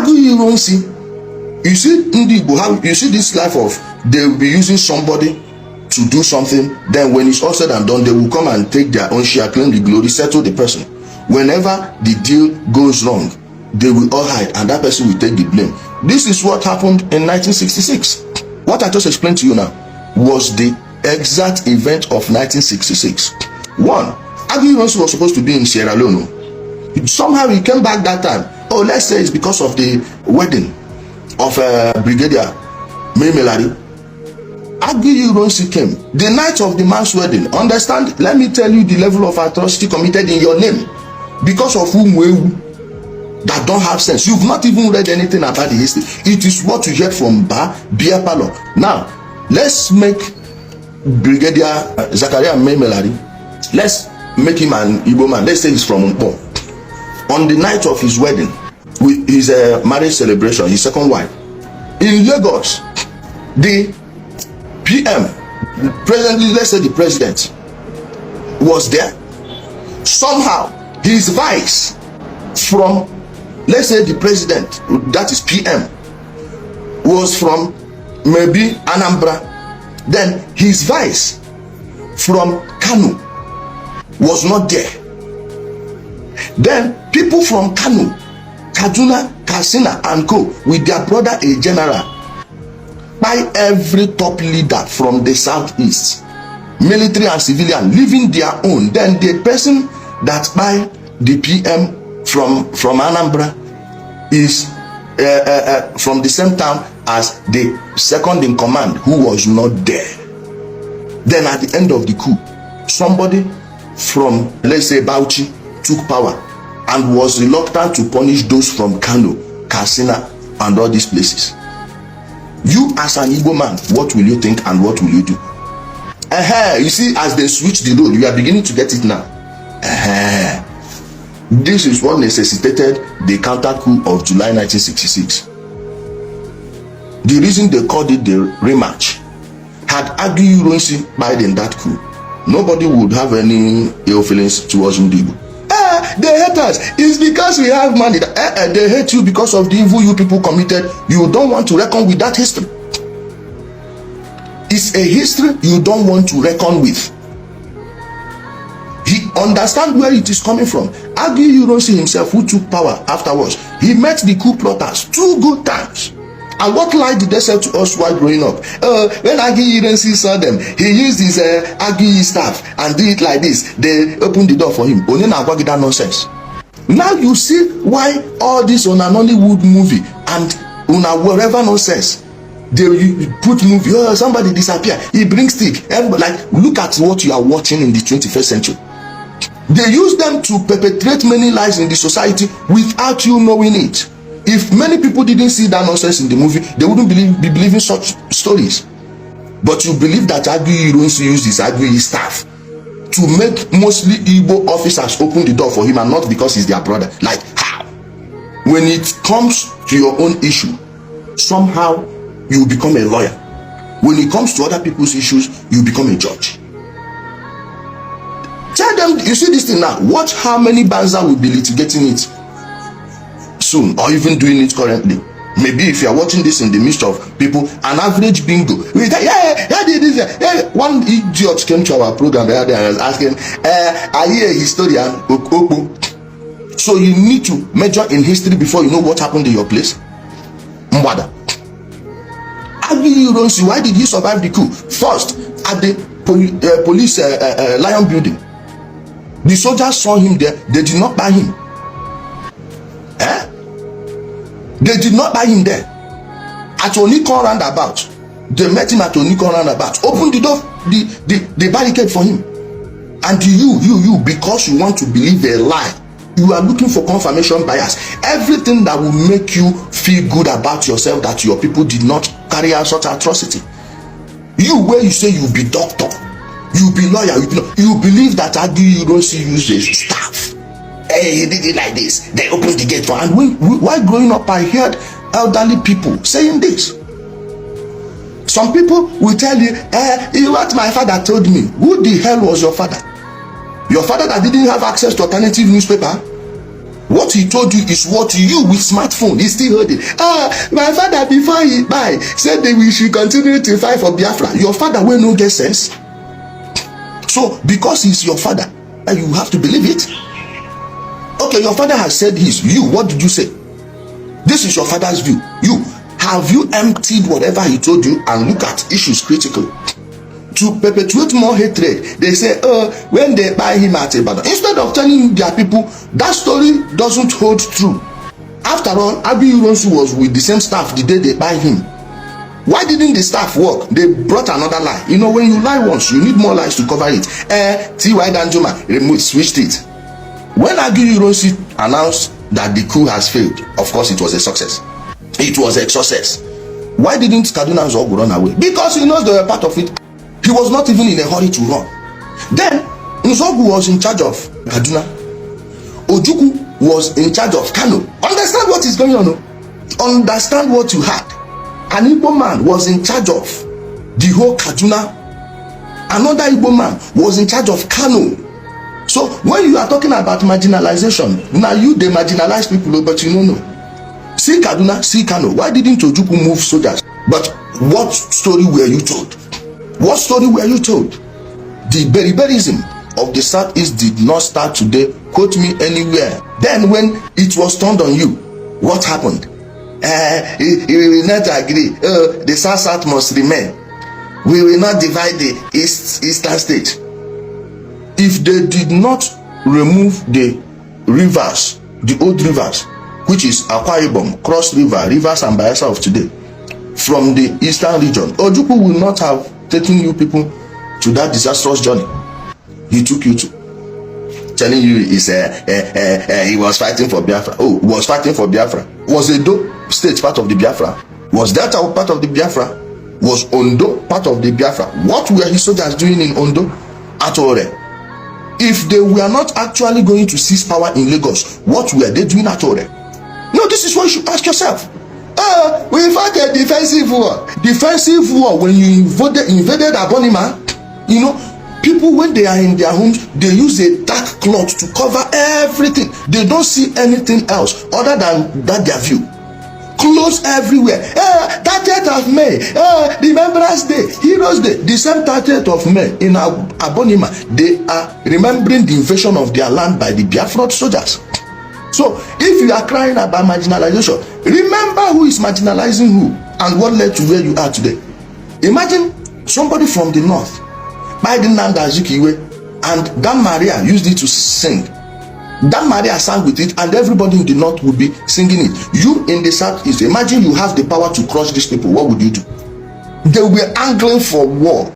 Aguiyi, you see in the Igbo, how you see this life of they will be using somebody to do something, then when it's all said and done, they will come and take their own share, claim the glory, settle the person. Whenever the deal goes wrong, they will all hide and that person will take the blame. This is what happened in 1966. What I just explained to you now was the exact event of 1966. One, Aguiyi was supposed to be in Sierra Leone. Somehow he came back that time. Oh, let's say it's because of the wedding of Brigadier Maimelari. Aguiyi came the night of the man's wedding. Understand? Let me tell you the level of atrocity committed in your name because of whom that don't have sense. You've not even read anything about the history. It is what you hear from beer parlor. Now, let's make Brigadier Zakaria Maimelari, let's make him an Igbo man. Let's say he's from Mpo. On the night of his wedding, with his marriage celebration, his second wife, in Lagos, the PM, presently, let's say the president, was there. Somehow, his vice from, let's say the president, that is PM, was from maybe Anambra. Then his vice from Kano was not there. Then people from Kano, Kaduna, Katsina and co with their brother a general, by every top leader from the southeast, military and civilian, leaving their own. Then the person that by the PM from Anambra is from the same town as the second in command who was not there. Then at the end of the coup, somebody from, let's say, Bauchi took power and was reluctant to punish those from Kano, Katsina and all these places. You as an Igbo man, what will you think and what will you do? You see, as they switch the road, you are beginning to get it now. This is what necessitated the counter coup of July 1966. The reason they called it the rematch, had Aguiyi Biden that coup, nobody would have any ill feelings towards Igbo. They hate us. It's because we have money. They hate you because of the evil you people committed. You don't want to reckon with that history. It's a history you don't want to reckon with. He understands where it is coming from. Aguiyi himself, who took power afterwards, he met the coup plotters 2 good times. And what lie did they say to us while growing up? When Aguiyi saw them, he used his Aguiyi staff and did it like this. They opened the door for him. That nonsense. Now you see why all this on an Hollywood movie and on wherever nonsense. They put movie, somebody disappear, he brings stick. Like, look at what you are watching in the 21st century. They use them to perpetrate many lies in the society without you knowing it. If many people didn't see that nonsense in the movie, they wouldn't be believing such stories. But you believe that Aguiyi used his Aguiyi staff to make mostly Igbo officers open the door for him and not because he's their brother. Like, how? When it comes to your own issue, somehow you become a lawyer. When it comes to other people's issues, you become a judge. Tell them, you see this thing now, watch how many Banza will be litigating it soon, or even doing it currently. Maybe if you are watching this in the midst of people, an average bingo, one idiot came to our program the other day and was asking, are you a historian? So you need to major in history before you know what happened in your place. Mwada. Aguiyi, why did he survive the coup? First, at the police Lion building, the soldiers saw him there. They did not buy him. They did not buy him there. At Onikon roundabout, they met him at Onikon roundabout. Opened the door, the barricade for him. And you, because you want to believe a lie, you are looking for confirmation bias. Everything that will make you feel good about yourself that your people did not carry out such atrocity. You, where you say you be doctor, you be lawyer, you believe that Aguiyi used his staff. Hey, he did it like this. They opened the gate for. And while growing up, I heard elderly people saying this. Some people will tell you, what my father told me. Who the hell was your father? Your father that didn't have access to alternative newspaper? What he told you is what you with smartphone is still holding. My father before he died said that we should continue to fight for Biafra. Your father will no get sense. So because he's your father, you have to believe it. Okay, your father has said his. You, what did you say? This is your father's view. You, have you emptied whatever he told you and look at issues critically? To perpetuate more hatred, they say, when they buy him at Ibadan, instead of telling their people that story doesn't hold true. After all, Abi Ironsi was with the same staff the day they buy him. Why didn't the staff work? They brought another lie. You know, when you lie once, you need more lies to cover it. T.Y. Danjuma removed, switched it. When Abi Ironsi announced that the coup has failed, of course it was a success. It was a success. Why didn't Kaduna Nzogwu run away? Because he knows they were part of it. He was not even in a hurry to run. Then Nzogwu was in charge of Kaduna. Ojukwu was in charge of Kano. Understand what is going on? Understand what you had. An Igbo man was in charge of the whole Kaduna. Another Igbo man was in charge of Kano. So when you are talking about marginalization, now you they marginalize people, but you don't know. See Kaduna, see Kano. Why didn't Ojukwu move soldiers? But what story were you told? What story were you told? The berberism of the Southeast did not start today. Quote me anywhere. Then when it was turned on you, what happened? We will not agree. The South must remain. We will not divide the Eastern state. If they did not remove the rivers, the old rivers, which is Akwa Ibom, Cross River, Rivers and Bayelsa of today, from the Eastern region, Ojukwu will not have taking you people to that disastrous journey he took you to, telling you is he was fighting for Biafra. Oh, was fighting for Biafra. Was Edo state part of the Biafra? Was Delta part of the Biafra? Was Ondo part of the Biafra? What were his soldiers doing in Ondo? Atore. If they were not actually going to seize power in Lagos, what were they doing at Atore? No, this is what you should ask yourself. We fought a defensive war. Defensive war, when you invaded Abonima, you know, people when they are in their homes, they use a dark cloth to cover everything. They don't see anything else other than that their view. Clothes everywhere. 30th of May, Remembrance Day, Heroes Day. The same 30th of May in Abonima, they are remembering the invasion of their land by the Biafra soldiers. So if you are crying about marginalization, remember who is marginalizing who and what led to where you are today. Imagine somebody from the north, Biden Nanda Azikiwe, and Dan Maria used it to sing. Dan Maria sang with it and everybody in the north would be singing it. You in the southeast, imagine you have the power to crush these people. What would you do? They were angling for war.